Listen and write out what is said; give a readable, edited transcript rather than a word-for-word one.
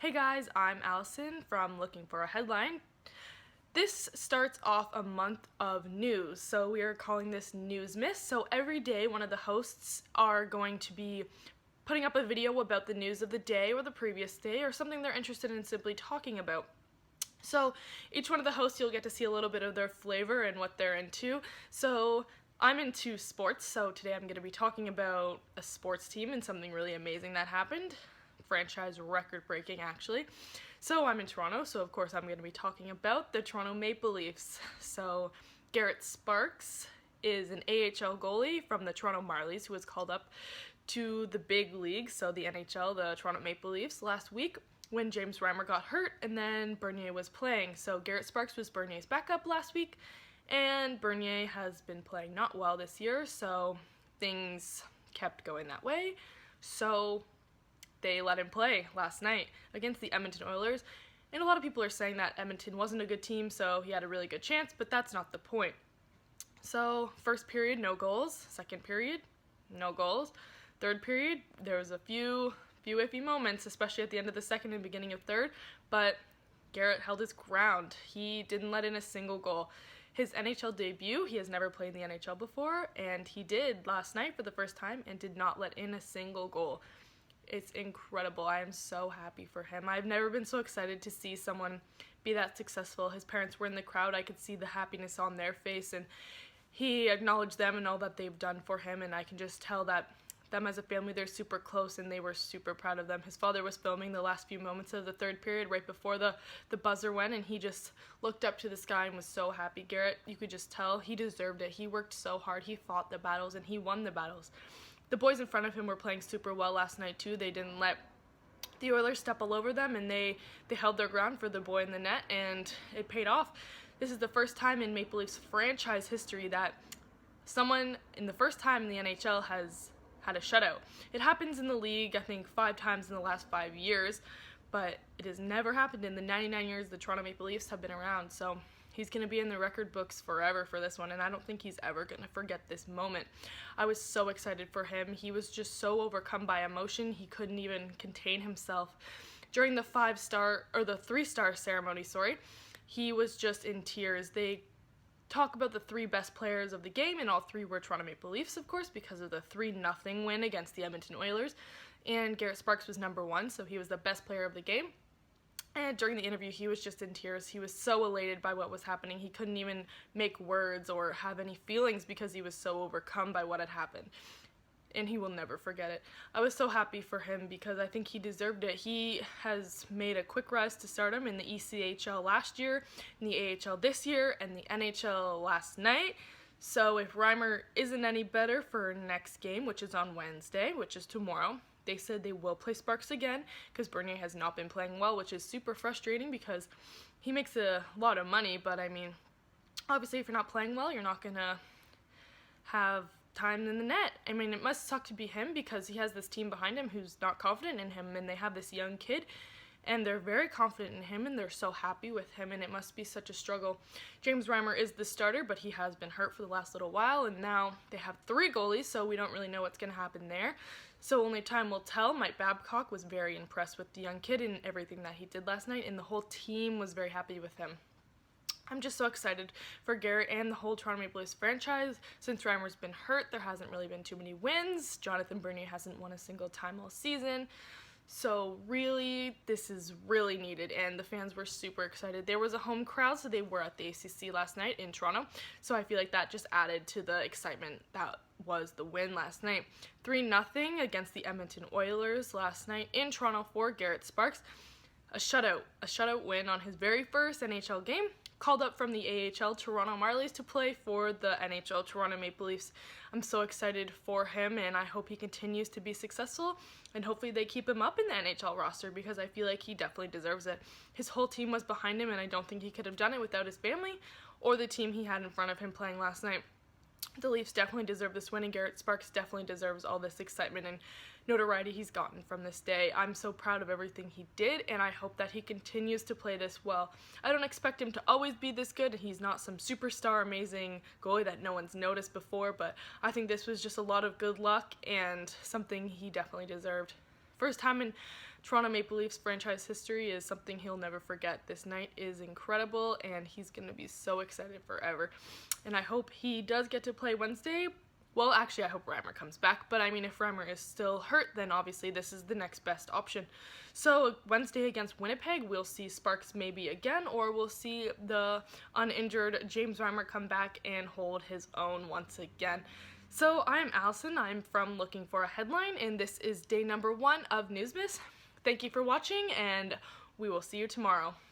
Hey guys, I'm Alison from Looking for a Headline. This starts off a month of news, so we are calling this Newsmas. So every day one of the hosts are going to be putting up a video about the news of the day or the previous day or something they're interested in simply talking about. So each one of the hosts, you'll get to see a little bit of their flavor and what they're into. So I'm into sports, so today I'm going to be talking about a sports team and something really amazing that happened. Franchise record breaking, actually. So I'm in Toronto, so of course I'm going to be talking about the Toronto Maple Leafs. So Garret Sparks is an AHL goalie from the Toronto Marlies who was called up to the big league, so the NHL, the Toronto Maple Leafs, last week when James Reimer got hurt and then Bernier was playing. So Garret Sparks was Bernier's backup last week, and Bernier has been playing not well this year, so things kept going that way. So they let him play last night against the Edmonton Oilers, and a lot of people are saying that Edmonton wasn't a good team, so he had a really good chance, but that's not the point. So first period, no goals. Second period, no goals. Third period, there was a few iffy moments, especially at the end of the second and beginning of third, but Garret held his ground. He didn't let in a single goal. His NHL debut, he has never played in the NHL before, and he did last night for the first time and did not let in a single goal. It's incredible. I am so happy for him. I've never been so excited to see someone be that successful. His parents were in the crowd. I could see the happiness on their face, and he acknowledged them and all that they've done for him, and I can just tell that them as a family, they're super close and they were super proud of them. His father was filming the last few moments of the third period right before the buzzer went, and he just looked up to the sky and was so happy. Garret, you could just tell he deserved it. He worked so hard. He fought the battles and he won the battles. The boys in front of him were playing super well last night too. They didn't let the Oilers step all over them, and they held their ground for the boy in the net, and it paid off. This is the first time in Maple Leafs franchise history that someone in the first time in the NHL has had a shutout. It happens in the league, I think, 5 times in the last 5 years, but it has never happened in the 99 years the Toronto Maple Leafs have been around. So he's going to be in the record books forever for this one, and I don't think he's ever going to forget this moment. I was so excited for him. He was just so overcome by emotion, he couldn't even contain himself. During the 3-star ceremony, he was just in tears. They talk about the 3 best players of the game, and all 3 were Toronto Maple Leafs, of course, because of the 3-0 win against the Edmonton Oilers, and Garret Sparks was number 1, so he was the best player of the game. And during the interview, he was just in tears. He was so elated by what was happening. He couldn't even make words or have any feelings because he was so overcome by what had happened. And he will never forget it. I was so happy for him because I think he deserved it. He has made a quick rise to stardom in the ECHL last year, in the AHL this year, and the NHL last night. So if Reimer isn't any better for next game, which is on Wednesday, which is tomorrow, they said they will play Sparks again because Bernier has not been playing well, which is super frustrating because he makes a lot of money, but I mean, obviously if you're not playing well, you're not going to have time in the net. I mean, it must suck to be him because he has this team behind him who's not confident in him, and they have this young kid and they're very confident in him and they're so happy with him, and it must be such a struggle. James Reimer is the starter, but he has been hurt for the last little while, and now they have 3 goalies, so we don't really know what's going to happen there. So only time will tell. Mike Babcock was very impressed with the young kid and everything that he did last night, and the whole team was very happy with him. I'm just so excited for Garret and the whole Toronto Maple Leafs franchise. Since Reimer's been hurt, there hasn't really been too many wins. Jonathan Bernier hasn't won a single time all season. So really, this is really needed, and the fans were super excited. There was a home crowd, so they were at the ACC last night in Toronto, so I feel like that just added to the excitement that was the win last night. 3-0 against the Edmonton Oilers last night in Toronto for Garret Sparks. A shutout win on his very first NHL game. Called up from the AHL Toronto Marlies to play for the NHL Toronto Maple Leafs. I'm so excited for him, and I hope he continues to be successful, and hopefully they keep him up in the NHL roster because I feel like he definitely deserves it. His whole team was behind him, and I don't think he could have done it without his family or the team he had in front of him playing last night. The Leafs definitely deserve this win, and Garret Sparks definitely deserves all this excitement and notoriety he's gotten from this day. I'm so proud of everything he did, and I hope that he continues to play this well. I don't expect him to always be this good, and he's not some superstar amazing goalie that no one's noticed before, but I think this was just a lot of good luck and something he definitely deserved. first time in Toronto Maple Leafs franchise history is something he'll never forget. This night is incredible, and he's going to be so excited forever. And I hope he does get to play Wednesday. Well, actually, I hope Reimer comes back, but I mean, if Reimer is still hurt, then obviously this is the next best option. So, Wednesday against Winnipeg, we'll see Sparks maybe again, or we'll see the uninjured James Reimer come back and hold his own once again. So, I'm Alison, I'm from Looking for a Headline, and this is day number 1 of Newsmas. Thank you for watching, and we will see you tomorrow.